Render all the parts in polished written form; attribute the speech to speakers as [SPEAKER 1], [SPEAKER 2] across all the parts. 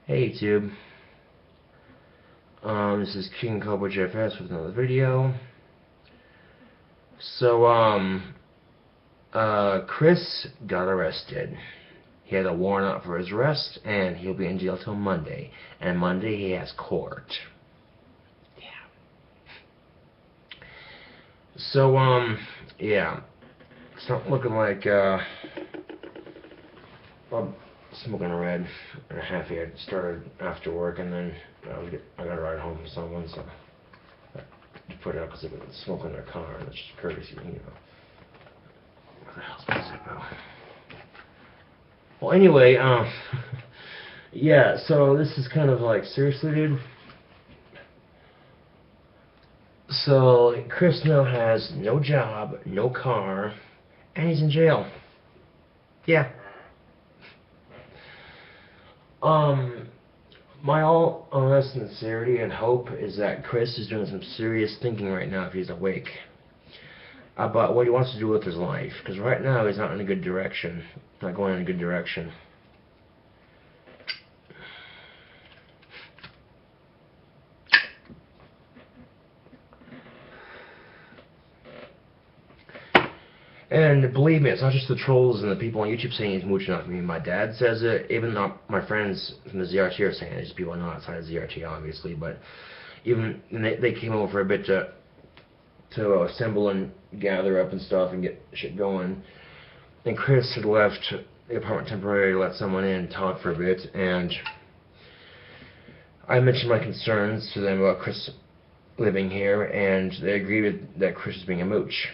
[SPEAKER 1] Hey YouTube, this is KingCobraJFS with another video. So, Chris got arrested. He had a warrant out for his arrest, and he'll be in jail till Monday. And Monday he has court. Yeah. So, yeah. It's not looking like, I'm smoking a red and a half here. It started after work, and then I got a ride home from someone, so to put it out because they've been smoking in their car, and it's just courtesy, you know. What the hell's my Zippo? Well, anyway, yeah, so this is kind of like, seriously, dude? So, Chris now has no job, no car, and he's in jail. Yeah. My all honest sincerity and hope is that Chris is doing some serious thinking right now if he's awake about what he wants to do with his life, because right now he's not in a good direction, not going in a good direction. And believe me, it's not just the trolls and the people on YouTube saying he's mooching off me. My dad says it, even though my friends from the ZRT are saying it. There's people I know outside of ZRT, obviously, but even they came over for a bit to assemble and gather up and stuff and get shit going. And Chris had left the apartment temporarily to let someone in and talk for a bit, and I mentioned my concerns to them about Chris living here, and they agreed that Chris is being a mooch.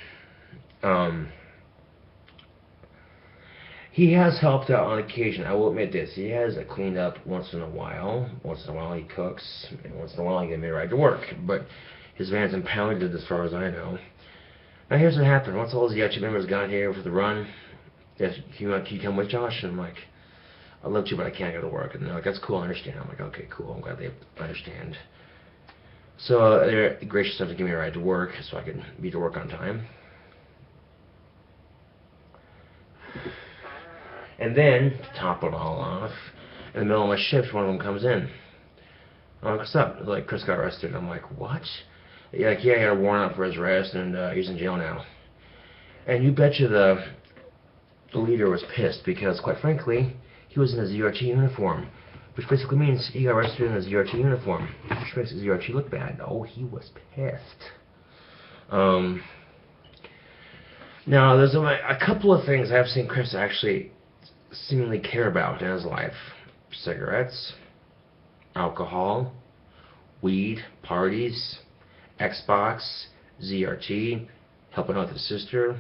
[SPEAKER 1] He has helped out on occasion, I will admit this. He has cleaned up once in a while. Once in a while he cooks, and once in a while he gets me a ride to work. But his van's impounded as far as I know. Now here's what happened. Once all the ZRT members got here for the run, can you come with Josh? And I'm like, I'd love to, but I can't go to work. And they're like, that's cool, I understand. I'm like, okay, cool, I'm glad they understand. So they're gracious enough to give me a ride to work so I can be to work on time. And then, to top it all off, in the middle of my shift, one of them comes in. I'm like, what's up? Like, Chris got arrested. I'm like, what? Yeah, like, yeah, he got a warrant out for his arrest, and he's in jail now. And you betcha the leader was pissed, because, quite frankly, he was in a ZRT uniform, which basically means he got arrested in a ZRT uniform, which makes the ZRT look bad. Oh, he was pissed. Now, there's a couple of things I've seen Chris actually seemingly care about in his life. Cigarettes, alcohol, weed, parties, Xbox, ZRT, helping out with his sister,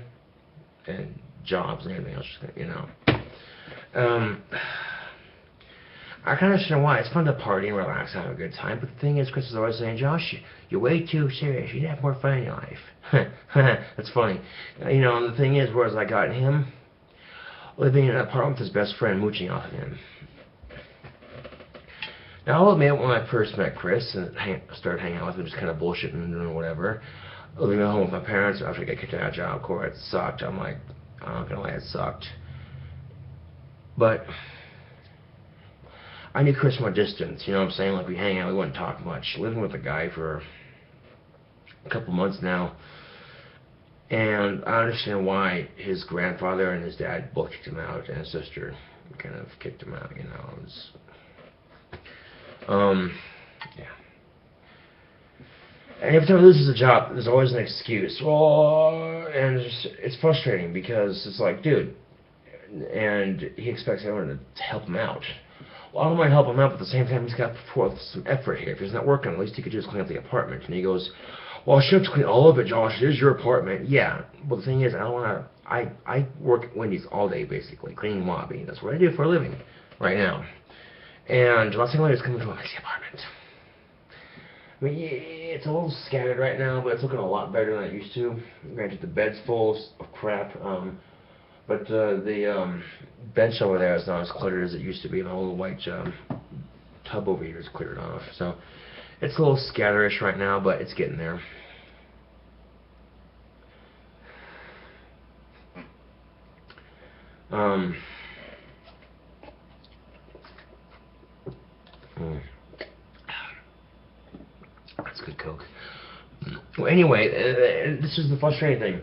[SPEAKER 1] and jobs and everything else, you know. I kind of understand why. It's fun to party and relax and have a good time, but the thing is, Chris is always saying, Josh, you're way too serious. You need to have more fun in your life. That's funny. You know, and the thing is, whereas I got him living in an apartment with his best friend, mooching off of him. Now, I'll admit, when I first met Chris and started hanging out with him, just kind of bullshitting and doing whatever, living at home with my parents after I got kicked out of Job Corps, it sucked. I'm like, I'm not gonna lie, it sucked. But I knew Chris from a distance, you know what I'm saying? Like, we hang out, we wouldn't talk much. Living with a guy for a couple months now, and I understand why his grandfather and his dad both kicked him out, and his sister kind of kicked him out, you know. It was, yeah. And every time he loses a job, there's always an excuse. Well, and it's frustrating because it's like, dude, and he expects everyone to help him out. Well, I don't mind helping him out, but at the same time, he's got to put forth some effort here. If he's not working, at least he could just clean up the apartment. And he goes, well, I should have to clean all of it, Josh. It is your apartment. Yeah. Well, the thing is, I don't want to. I work at Wendy's all day, basically, cleaning lobby. That's what I do for a living right now. And last thing I want is come into a messy apartment. I mean, it's a little scattered right now, but it's looking a lot better than it used to. Granted, the bed's full of crap, but the bench over there is not as cluttered as it used to be. The whole white tub over here is cleared off. So it's a little scatterish right now, but it's getting there. Mm. That's good Coke. Well, anyway, this is the frustrating thing.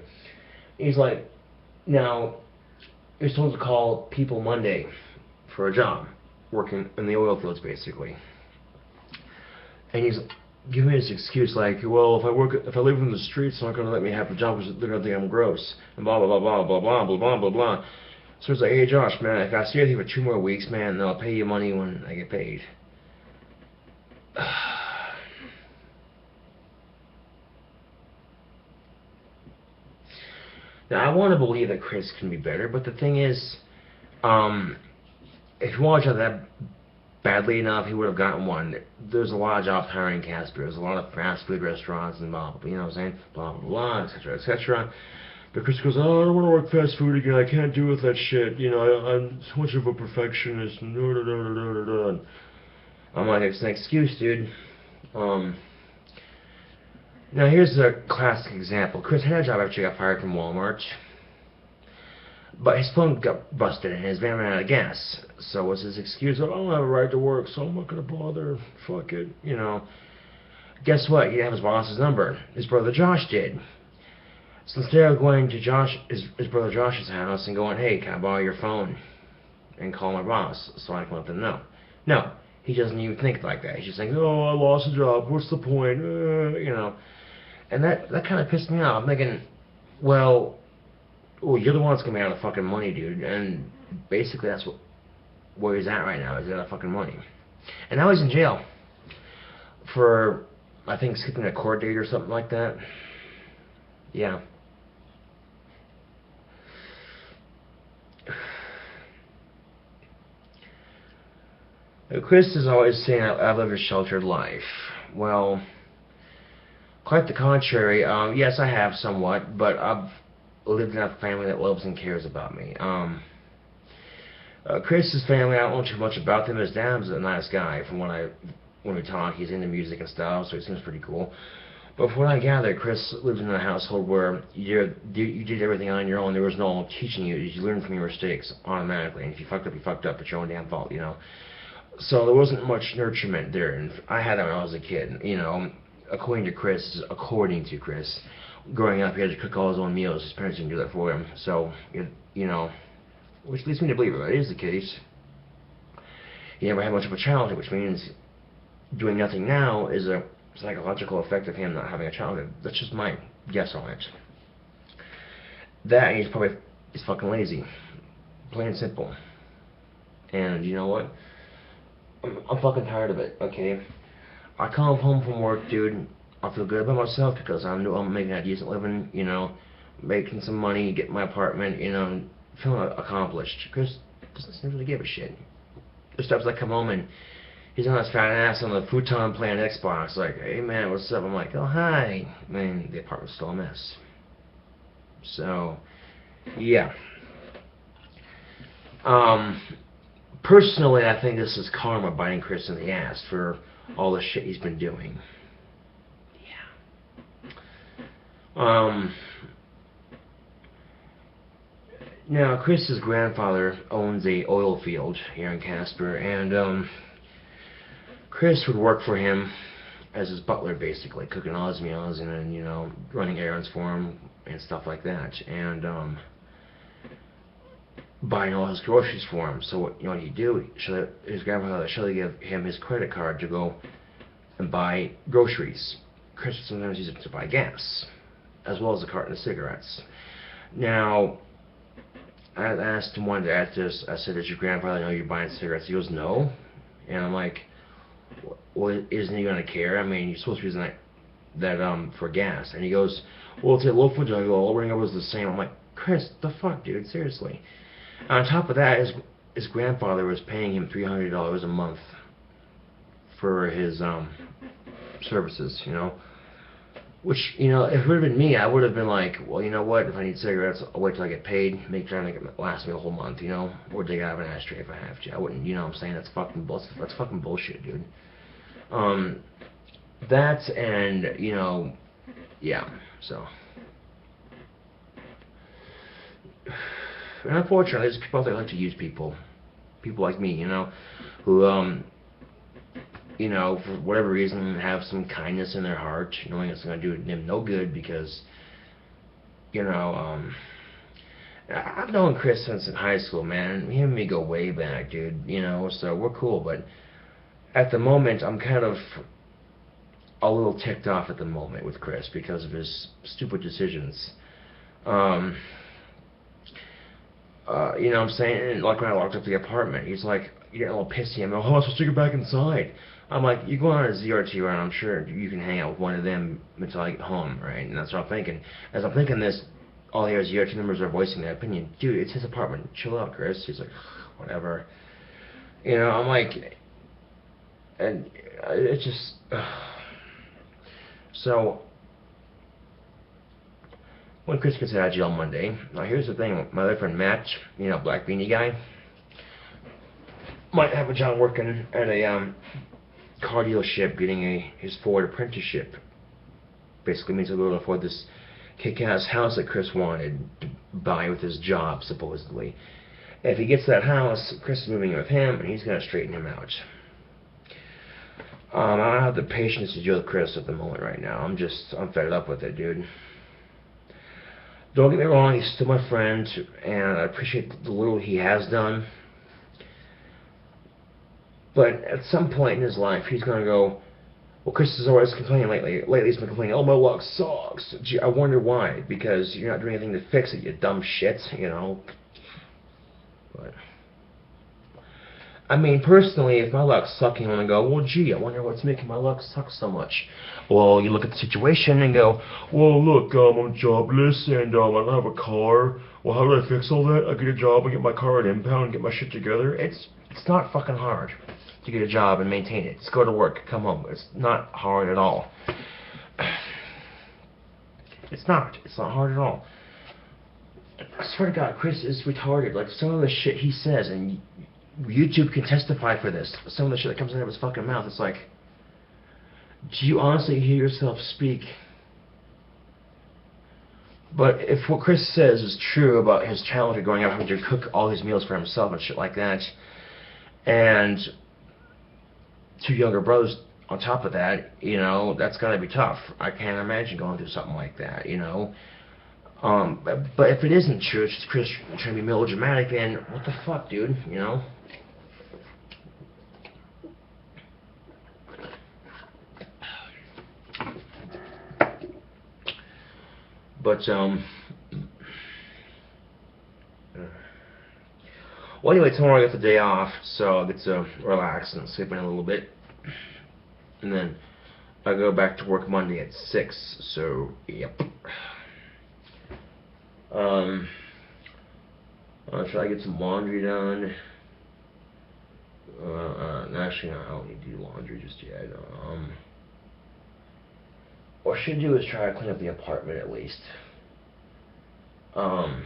[SPEAKER 1] He's like, now, you're supposed to call people Monday for a job, working in the oil fields, basically. And he's giving me this excuse like, well, if I live in the streets, they're not going to let me have a job because they're going to think I'm gross, and blah, blah, blah, blah, blah, blah, blah, blah, blah, blah. So it's like, hey, Josh, man, if I stay with you for 2 more weeks, man, then I'll pay you money when I get paid. Now, I want to believe that Chris can be better, but the thing is, if you want a job that badly enough, he would have gotten one. There's a lot of jobs hiring in Casper. There's a lot of fast food restaurants and blah, blah, blah, you know what I'm saying? Blah, blah, blah, etc., etc. But Chris goes, oh, I don't want to work fast food again. I can't do with that shit. You know, I'm so much of a perfectionist. I'm like, it's an excuse, dude. Now, here's a classic example. Chris had a job after he got fired from Walmart. But his phone got busted and his van ran out of gas. So what's his excuse? Oh, I don't have a right to work, so I'm not going to bother. Fuck it, you know. Guess what? He didn't have his boss's number. His brother Josh did. So instead of going to his brother Josh's house and going, hey, can I borrow your phone? And call my boss so I can let them know. No, he doesn't even think like that. He's just like, oh, I lost a job. What's the point? You know. And that kind of pissed me off. I'm thinking, well, you're the one that's going to be out of fucking money, dude. And basically that's where he's at right now. He's out of fucking money. And now he's in jail for, I think, skipping a court date or something like that. Yeah. Chris is always saying, I live a sheltered life. Well, quite the contrary. Yes, I have somewhat, but I've lived in a family that loves and cares about me. Chris's family, I don't know too much about them. His dad's a nice guy. From when we talk, he's into music and stuff, so he seems pretty cool. But from what I gather, Chris lives in a household where you did everything on your own. There was no one teaching you. You learned from your mistakes automatically. And if you fucked up, you fucked up. It's your own damn fault, you know. So there wasn't much nurturement there. And I had that when I was a kid, you know. According to Chris, growing up, he had to cook all his own meals. His parents didn't do that for him. So, you know, which leads me to believe it is the case. He never had much of a childhood, which means doing nothing now is a psychological effect of him not having a childhood. That's just my guess on it. That, and he's fucking lazy. Plain and simple. And you know what? I'm fucking tired of it, okay? I come home from work, dude, I feel good about myself because I know I'm making a decent living, you know, making some money, getting my apartment, you know, feeling accomplished. Chris doesn't really give a shit. There's times I come home and he's on his fat ass on the futon playing Xbox, like, hey man, what's up? I'm like, oh hi. Man, the apartment's still a mess. So, yeah. Personally, I think this is karma biting Chris in the ass for all the shit he's been doing. Yeah. Now, Chris's grandfather owns a oil field here in Casper, and Chris would work for him as his butler, basically, cooking all his meals and then, you know, running errands for him and stuff like that, and buying all his groceries for him. So what, you know what he'd do? His grandfather would surely give him his credit card to go and buy groceries. Chris would sometimes use it to buy gas, as well as a carton of cigarettes. Now, I asked him one day after this, I said, does your grandfather know you're buying cigarettes? He goes, no. And I'm like, well, isn't he going to care? I mean, you're supposed to be using that for gas. And he goes, well, it's a local job. All ring up was the same. I'm like, Chris, the fuck, dude? Seriously. And on top of that, his grandfather was paying him $300 a month for his services, you know. Which, you know, if it would have been me, I would have been like, well, you know what, if I need cigarettes, I'll wait till I get paid, make sure it last me a whole month, you know, or dig out of an ashtray if I have to. I wouldn't, you know what I'm saying? That's fucking bullshit, dude. That and, you know, yeah, so. And unfortunately, there's people out there who like to use people like me, you know, who you know, for whatever reason, have some kindness in their heart, knowing it's going to do them no good because, you know, I've known Chris since in high school, man. Him and me go way back, dude, you know, so we're cool, but at the moment, I'm kind of a little ticked off at the moment with Chris because of his stupid decisions. You know what I'm saying? And like when I locked up the apartment, he's like, you're getting a little pissy. I'm like, oh, I'm supposed to get back inside. I'm like, you go on a ZRT run, I'm sure you can hang out with one of them until I get home, right? And that's what I'm thinking. As I'm thinking this, all the other ZRT members are voicing their opinion. Dude, it's his apartment. Chill out, Chris. He's like, whatever. You know, I'm like, and it's just, so, when Chris gets out of jail Monday, now here's the thing, my other friend Matt, you know, black beanie guy, might have a job working at a car dealership getting his Ford apprenticeship. Basically means he'll be able to afford this kick-ass house that Chris wanted to buy with his job, supposedly. If he gets that house, Chris is moving in with him, and he's going to straighten him out. I don't have the patience to deal with Chris at the moment right now. I'm fed up with it, dude. Don't get me wrong, he's still my friend, and I appreciate the little he has done. But at some point in his life, he's going to go, well, Chris is always complaining lately. Lately he's been complaining, oh, my luck sucks. Gee, I wonder why. Because you're not doing anything to fix it, you dumb shit, you know. But, I mean, personally, if my luck's sucking, I'm going to go, well, gee, I wonder what's making my luck suck so much. Well, you look at the situation and go, well, look, I'm jobless and I don't have a car. Well, how do I fix all that? I get a job and get my car at impound and get my shit together. It's not fucking hard to get a job and maintain it. Just go to work, come home. It's not hard at all. It's not hard at all. I swear to God, Chris is retarded. Like, some of the shit he says, and YouTube can testify for this. Some of the shit that comes out of his fucking mouth, it's like, do you honestly hear yourself speak? But if what Chris says is true about his childhood growing up having to cook all his meals for himself and shit like that, and 2 younger brothers on top of that, you know, that's gotta be tough. I can't imagine going through something like that, you know. But if it isn't true, it's just Chris trying to be melodramatic, then what the fuck, dude, you know? But, well, anyway, tomorrow I got the day off, so I get to relax and sleep in a little bit. And then I go back to work Monday at 6, so, yep. I'll try to get some laundry done. Actually, no, I don't need to do laundry just yet. What I should do is try to clean up the apartment at least. And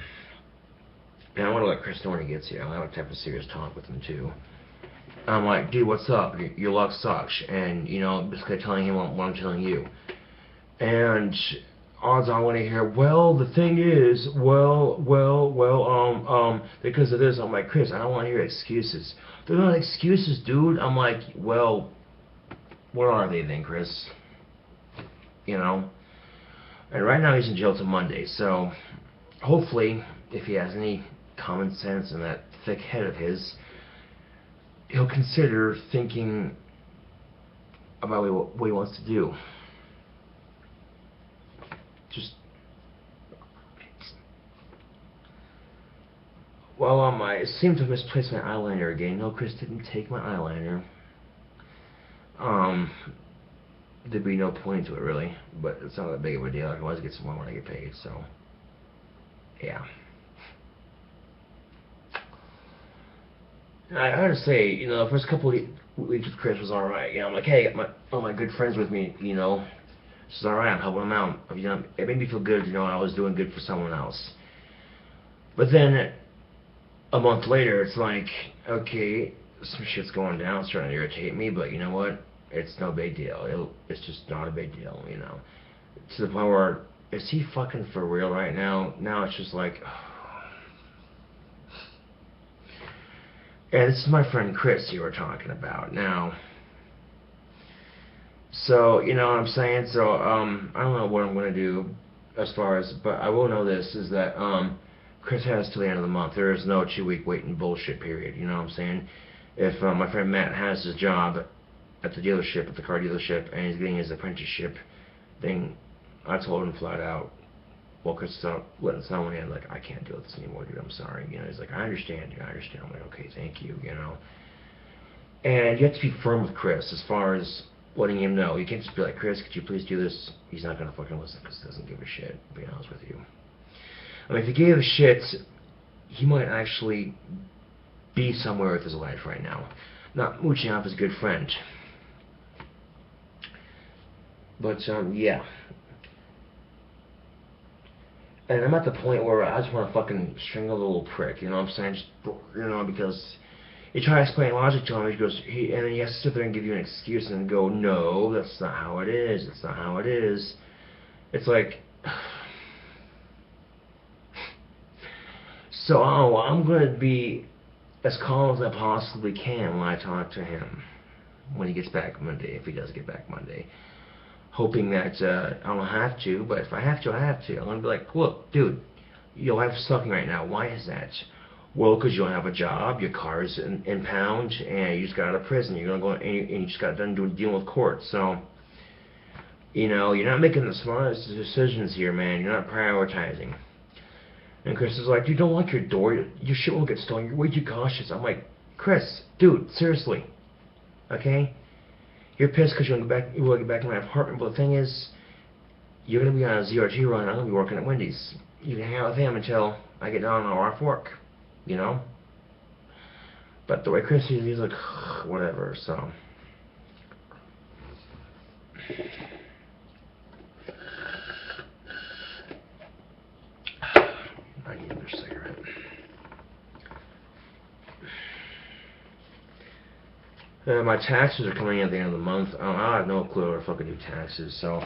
[SPEAKER 1] I want to let Chris know when he gets here. I want to have a serious talk with him too. I'm like, dude, what's up? Your luck sucks. And, you know, basically telling him what I'm telling you. And odds I want to hear, well, the thing is, because of this. I'm like, Chris, I don't want to hear excuses. They're not excuses, dude. I'm like, well, what are they then, Chris? You know? And right now he's in jail till Monday, so hopefully, if he has any common sense in that thick head of his, he'll consider thinking about what he wants to do. Just, well, I seem to have misplaced my eyeliner again. No, Chris didn't take my eyeliner. There'd be no point to it, really, but it's not that big of a deal. I can always get some more when I get paid, so, yeah. I gotta say, you know, the first couple of weeks with Chris was alright. You know, I'm like, hey, I got all my good friends with me, you know. This is alright, I'm helping them out. You know, it made me feel good, you know, I was doing good for someone else. But then, a month later, it's like, okay, some shit's going down, it's starting to irritate me, but you know what? It's no big deal. It's just not a big deal, you know. To the point where, is he fucking for real right now? Now it's just like, and this is my friend Chris you were talking about. Now, So, you know what I'm saying? So, I don't know what I'm going to do as far as, but I will know this, is that, Chris has till the end of the month. There is no 2-week waiting bullshit period, you know what I'm saying? If, my friend Matt has his job at the dealership, at the car dealership, and he's getting his apprenticeship thing, I told him flat out, well, Chris, letting someone in, like, I can't deal with this anymore, dude, I'm sorry, you know, he's like, I understand, I understand, I'm like, okay, thank you, you know? And you have to be firm with Chris as far as letting him know. You can't just be like, Chris, could you please do this? He's not going to fucking listen because he doesn't give a shit, to be honest with you. I mean, if he gave a shit, he might actually be somewhere with his life right now. Not mooching off his good friend. But, yeah. And I'm at the point where I just want to fucking strangle the little prick, you know what I'm saying? Just, you know, because you try to explain logic to him, and then he has to sit there and give you an excuse and go, no, that's not how it is, that's not how it is. It's like, so I'm going to be as calm as I possibly can when I talk to him when he gets back Monday, if he does get back Monday. Hoping that I don't have to, but if I have to, I have to. I'm going to be like, look, dude, your life's sucking right now. Why is that? Well, because you don't have a job, your car's impound, and you just got out of prison. You're going to go, and you just got done dealing with court. So, you know, you're not making the smartest decisions here, man. You're not prioritizing. And Chris is like, dude, don't lock your door. Your shit won't get stolen. You're way too cautious. I'm like, Chris, dude, seriously. Okay? You're pissed because you want to get back in my apartment, but the thing is, you're going to be on a ZRT run, I'm going to be working at Wendy's. You can hang out with him until I get down and off work, you know? But the way Chris is, he's like, whatever, so. I need another cigarette. My taxes are coming in at the end of the month. I have no clue how to fucking do taxes, so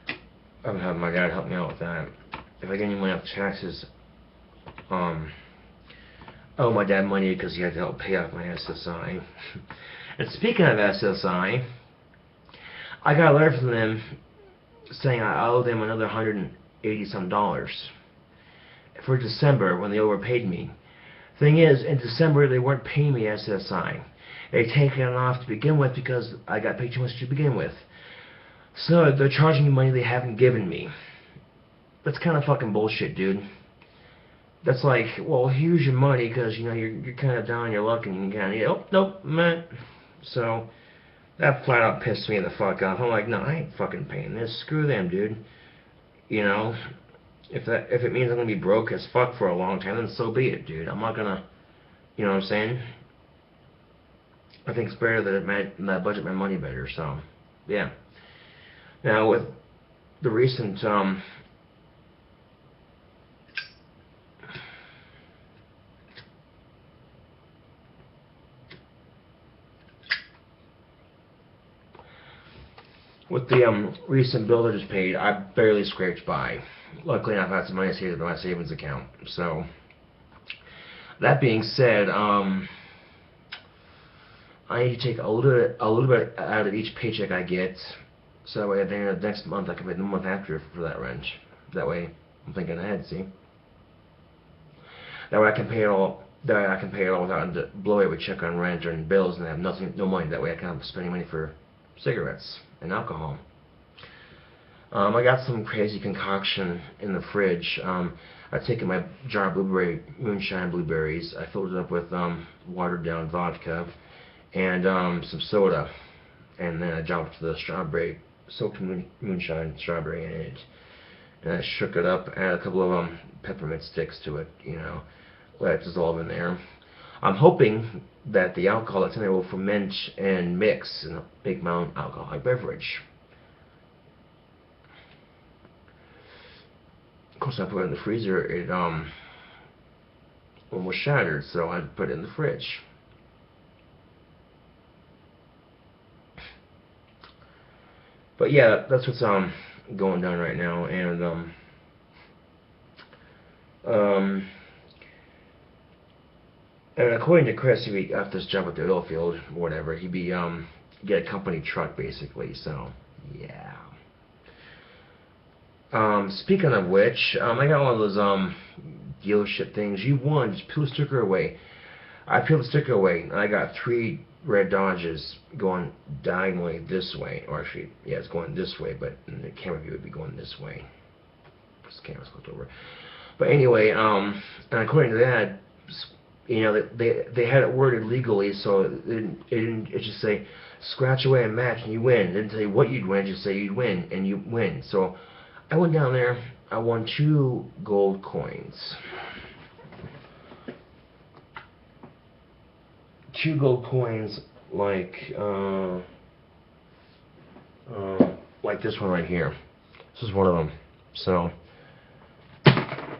[SPEAKER 1] I'm gonna have my dad help me out with that. If I get any money off taxes, I owe my dad money because he had to help pay off my SSI. And speaking of SSI, I got a letter from them saying I owe them another $180-some for December when they overpaid me. Thing is, in December they weren't paying me SSI. They taken it off to begin with because I got paid too much to begin with. So they're charging me money they haven't given me. That's kind of fucking bullshit, dude. That's like, well, here's your money because, you know, you're kind of down on your luck and you kind of, oh, nope, man. So that flat out pissed me the fuck off. I'm like, no, I ain't fucking paying this. Screw them, dude. You know, if it means I'm gonna be broke as fuck for a long time, then so be it, dude. I'm not gonna, you know what I'm saying? I think it's better that I budget my money better, so, yeah. Now, with the recent, recent bill that just paid, I barely scraped by. Luckily enough, I had some money saved in my savings account, so. That being said, I need to take a little bit out of each paycheck I get, so that way at the end of next month I can pay the month after for that rent. That way I'm thinking ahead. See, that way I can pay it all. That way I can pay it all without having to blow every check on rent or bills and have no money. That way I can have spending money for cigarettes and alcohol. I got some crazy concoction in the fridge. I've taken my jar of moonshine blueberries. I filled it up with watered down vodka and some soda, and then I dropped the soaked moonshine strawberry in it, and I shook it up, added a couple of peppermint sticks to it, you know, let it dissolve in there. I'm hoping that the alcohol that's in there will ferment and mix and make my own alcoholic beverage. Of course, I put it in the freezer. It almost shattered, so I put it in the fridge. But yeah, that's what's going down right now, and and according to Chris, he'd be after this job at the oil field, whatever, he'd be get a company truck basically. So yeah. Speaking of which, I got one of those dealership things. You won. Just peel the sticker away. I peeled the sticker away, and I got 3 red Dodges going diagonally this way. Or actually, yeah, it's going this way, but in the camera view, it would be going this way. This camera's flipped over. But anyway, and according to that, you know, they had it worded legally, so it just say scratch away and match and you win. It didn't tell you what you'd win, just say you'd win and you win. So I went down there. I won 2 gold coins. 2 gold coins, like this one right here. This is one of them. So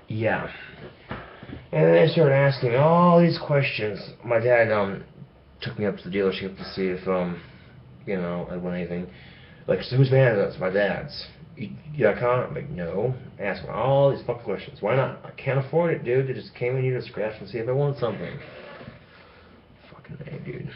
[SPEAKER 1] yeah. And then they started asking me all these questions. My dad took me up to the dealership to see if you know, I'd won anything. Like, so whose van is it? It's my dad's. You got a car? I'm like, no. Ask me all these fucking questions. Why not? I can't afford it, dude. They just came in here to scratch and see if I won something. Fucking A, dude.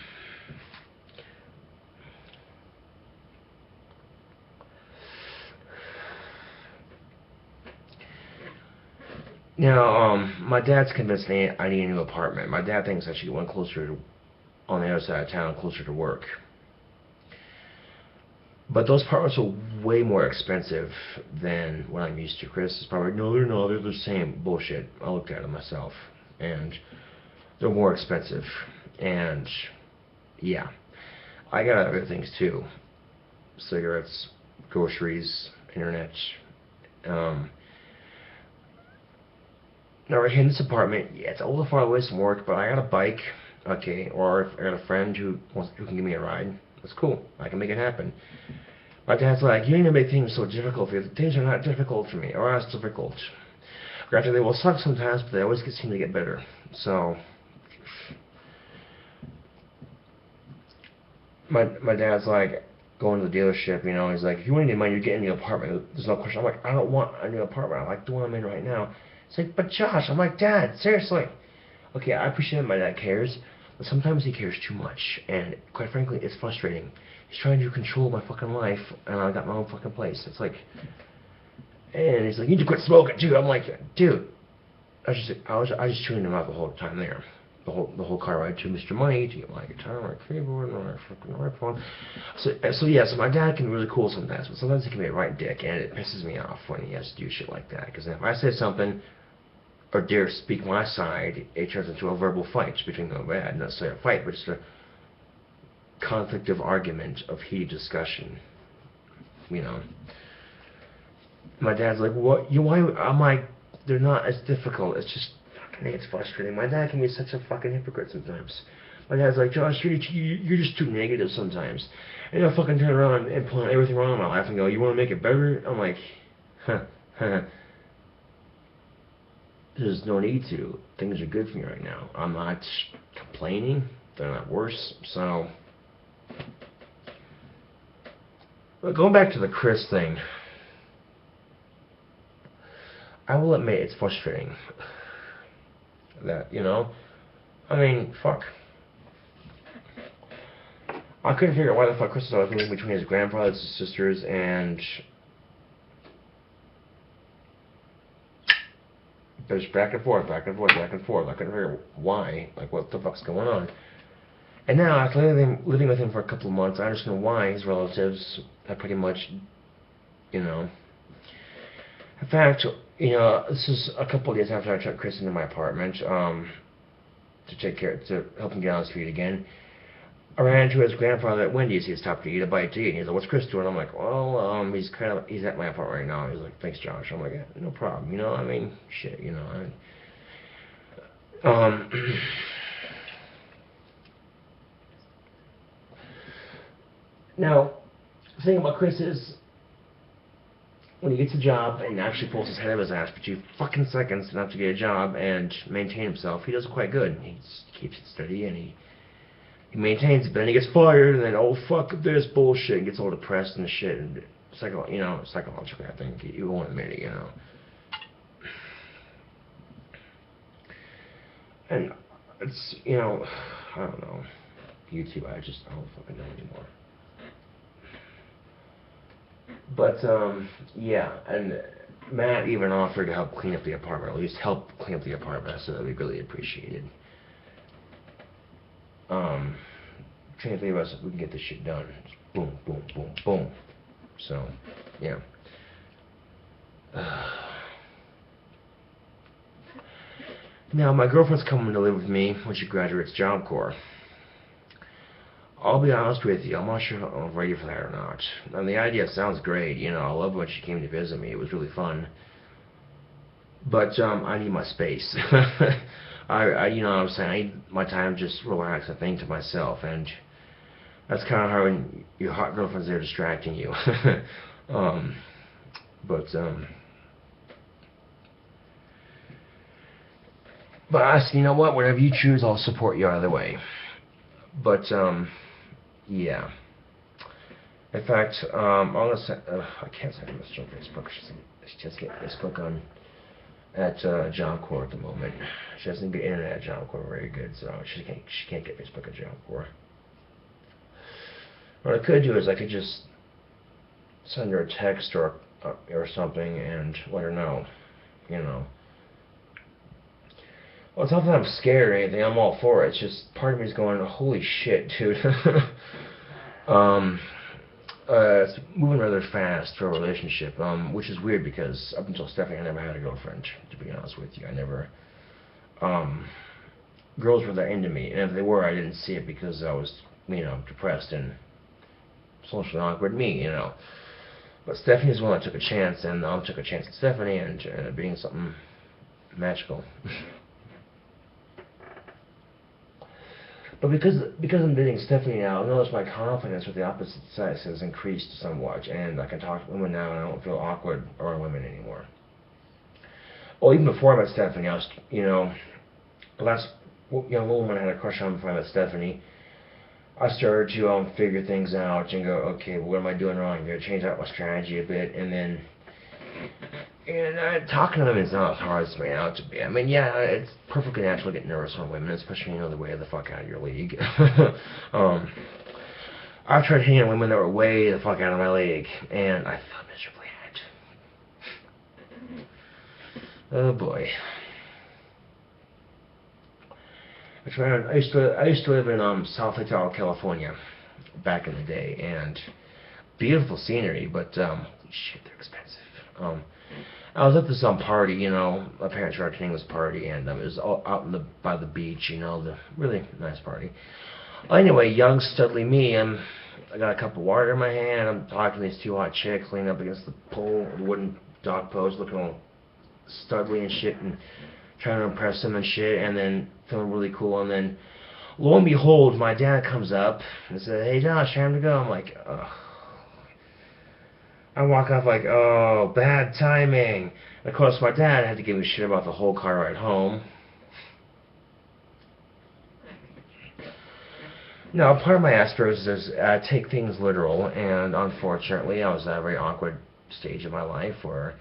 [SPEAKER 1] Now, my dad's convinced me I need a new apartment. My dad thinks I should get one closer to, on the other side of town, closer to work. But those apartments are way more expensive than what I'm used to. Chris is probably, no, they're not. They're the same. Bullshit. I looked at them myself, and they're more expensive. And yeah, I got other things too: cigarettes, groceries, internet. Now, right here in this apartment, yeah, it's a little far away from work, but I got a bike, okay, or if I got a friend who can give me a ride. That's cool. I can make it happen. My dad's like, you need to make things so difficult for you. Things are not difficult for me, or it's difficult. Granted, they will suck sometimes, but they always seem to get better. So, my dad's like, going to the dealership, you know, he's like, if you want any money, you're getting a new apartment. There's no question. I'm like, I don't want a new apartment. I like the one I'm in right now. It's like, but Josh, I'm like, Dad, seriously. Okay, I appreciate my dad cares, but sometimes he cares too much, and quite frankly, it's frustrating. He's trying to control my fucking life, and I got my own fucking place. It's like, and he's like, you need to quit smoking too. I'm like, dude, I just tuned him out the whole time there. The whole car ride to Mr. Money, to get my guitar, my keyboard, and my fucking iPhone. So yeah, so my dad can be really cool sometimes, but sometimes he can be a right dick, and it pisses me off when he has to do shit like that. Because if I say something, or dare speak my side, it turns into a verbal fight between them. Not necessarily a fight, but just a conflictive argument of heated discussion. You know. My dad's like, what? Why? I'm like, they're not as difficult. It's just fucking, it's frustrating. My dad can be such a fucking hypocrite sometimes. My dad's like, Josh, you're just too negative sometimes. And I fucking turn around and point everything wrong in my life and go, you want to make it better? I'm like, huh. There's no need to. Things are good for me right now. I'm not complaining. They're not worse. So, but going back to the Chris thing, I will admit it's frustrating. That, you know, I mean, fuck. I couldn't figure out why the fuck Chris was always moving between his grandfathers and sisters, and there's back and forth, back and forth, back and forth. I couldn't figure out why, like what the fuck's going on. And now, after living with him for a couple of months, I understand why his relatives have pretty much, you know. In fact, you know, this is a couple of days after I took Chris into my apartment to help him get on his feet again. I ran into his grandfather at Wendy's. He had stopped to eat a bite to eat. And he's like, what's Chris doing? I'm like, well, he's at my apartment right now. He's like, thanks, Josh. I'm like, yeah, no problem. You know, I mean, shit, you know. Now, the thing about Chris is, when he gets a job and actually pulls his head out of his ass for 2 fucking seconds not to get a job and maintain himself, he does quite good. He keeps it steady and he maintains it, but then he gets fired, and then, oh, fuck this bullshit, and gets all depressed and shit, and psychologically, I think, you won't admit it, you know. And it's, you know, I don't know, YouTube, I don't fucking know anymore. But yeah, and Matt even offered to help clean up the apartment, or at least help clean up the apartment, so that we really appreciated. Between the three of us, we can get this shit done. Just boom, boom, boom, boom. So, yeah. Now, my girlfriend's coming to live with me when she graduates Job Corps. I'll be honest with you, I'm not sure if I'm ready for that or not. And the idea sounds great, you know, I love when she came to visit me, it was really fun. But, I need my space. You know what I'm saying, I need my time to just relax and think to myself, and that's kind of hard when your hot girlfriend's there distracting you. But I said, you know what, whatever you choose, I'll support you either way. But, yeah. In fact, I'm gonna say, I can't send her a message on Facebook. She just get Facebook on at Job Corps at the moment. She doesn't get internet at Job Corps very good, so she can't get Facebook at Job Corps. What I could do is I could just send her a text or something and let her know, you know. Well, it's not that I'm scared or anything. I'm all for it. It's just part of me is going, holy shit, dude. It's moving rather fast for a relationship, which is weird because up until Stephanie, I never had a girlfriend, to be honest with you. I never, girls were that into me, and if they were, I didn't see it because I was, you know, depressed and socially awkward me, you know. But Stephanie's the one that took a chance, and I took a chance at Stephanie, and it ended up being something magical. But because I'm dating Stephanie now, I notice my confidence with the opposite sex has increased somewhat, and I can talk to women now, and I don't feel awkward around women anymore. Well, even before I met Stephanie, I was, you know, the last young woman I had a crush on before I met Stephanie, I started to figure things out and go, okay, well, what am I doing wrong? I'm going to change out my strategy a bit, and then talking to them is not as hard as it's made out to be. I mean, yeah, it's perfectly natural to get nervous on women, especially, you know, they're way the fuck out of your league. I've tried hitting on women that were way the fuck out of my league, and I felt miserably at it. Oh boy. I used to live in South Lake Tahoe, California, back in the day, and beautiful scenery, but shit, they're expensive. I was at this party, you know, my parents were attending this party, and it was all out by the beach, you know, the really nice party. Well, anyway, young, studly me, I got a cup of water in my hand, I'm talking to these two hot chicks leaning up against the pole, the wooden dock post, looking all studly and shit, and trying to impress them and shit, and then feeling really cool, and then, lo and behold, my dad comes up and says, hey Josh, time to go. I'm like, ugh. I walk off like, oh, bad timing. And of course, my dad had to give me shit about the whole car ride home. Now, part of my Asperger's is I take things literal, and unfortunately, I was at a very awkward stage of my life where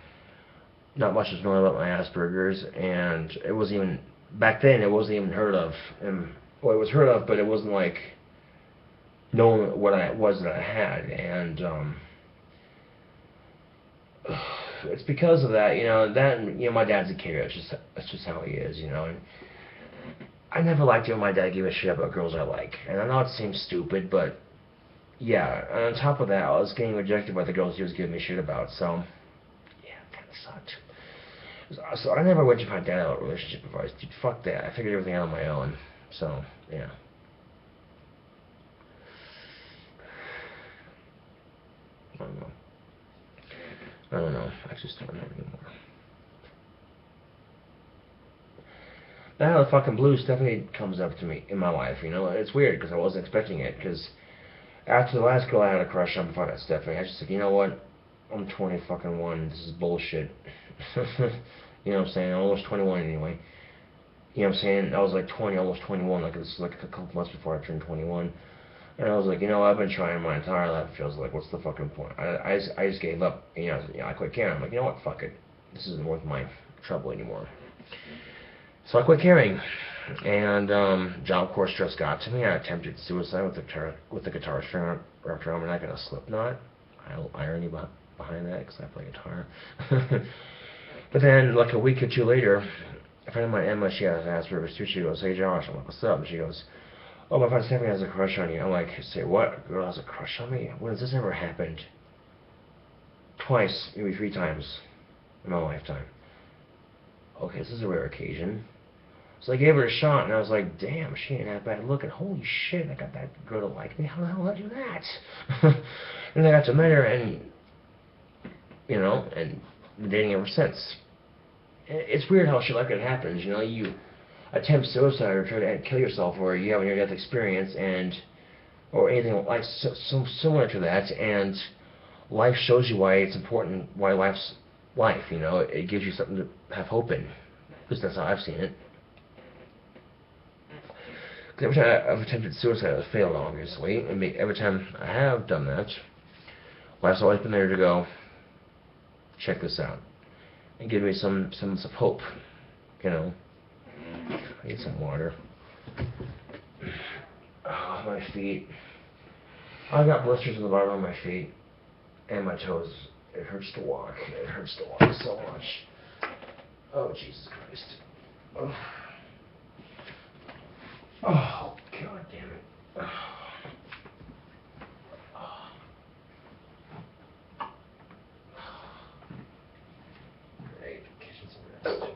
[SPEAKER 1] not much was known about my Asperger's, and it wasn't even, back then, it wasn't even heard of. And, well, it was heard of, but it wasn't like knowing what it was that I had, and it's because of that, you know, my dad's a kid, that's just how he is, you know, and I never liked it when my dad gave a shit about girls I like, and I know it seems stupid, but, yeah, and on top of that, I was getting rejected by the girls he was giving me shit about, so, yeah, it kinda sucked. So I never went to my dad about relationship advice, dude, fuck that, I figured everything out on my own, so, yeah. I don't know. I just don't know anymore. Now, out of the fucking blue, Stephanie comes up to me in my life, you know. It's weird because I wasn't expecting it. Because after the last girl I had a crush on before I got Stephanie, I just said, you know what? I'm 20 fucking one. This is bullshit. You know what I'm saying? I'm almost 21 anyway. You know what I'm saying? I was like 20, almost 21. Like, this is like a couple months before I turned 21. And I was like, you know, I've been trying my entire life. It feels like, what's the fucking point? I just gave up. You know, I quit caring. I'm like, you know what? Fuck it. This isn't worth my trouble anymore. So I quit caring. And Job Corps stress got to me. I attempted suicide with the guitar string wrapped around my neck and a slip knot. Irony behind that because I play guitar. But then, like a week or two later, a friend of mine, Emma, she asked her too. She goes, "Hey Josh," I'm like, "What's up?" And she goes, "Oh, my friend Stephanie has a crush on you." I'm like, "Say what? A girl has a crush on me? When has this ever happened?" Twice, maybe 3 times in my lifetime. Okay, this is a rare occasion. So I gave her a shot, and I was like, damn, she ain't that bad looking. Holy shit, I got that girl to like me. How the hell did I do that? And I got to meet her, and, you know, and been dating ever since. It's weird how shit like that happens, you know. You attempt suicide or try to kill yourself, or you have a near-death experience, and or anything like so similar to that, and life shows you why it's important, why life's life, you know. It gives you something to have hope in. At least that's how I've seen it. Every time I've attempted suicide, I've failed, obviously. And every time I have done that, life's always been there to go, check this out, and give me some semblance of hope, you know. I need some water. Oh, my feet. I've got blisters on the bottom of my feet and my toes. It hurts to walk. It hurts to walk so much. Oh, Jesus Christ. Oh. Oh, God damn it. Oh. Great. Catching some rest.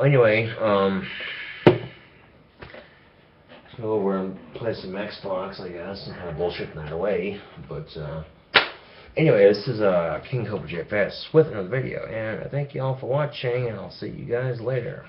[SPEAKER 1] Anyway, let's go over and play some Xbox, I guess, and kind of bullshit that away. But anyway, this is KingCobraJFS with another video, and I thank you all for watching, and I'll see you guys later.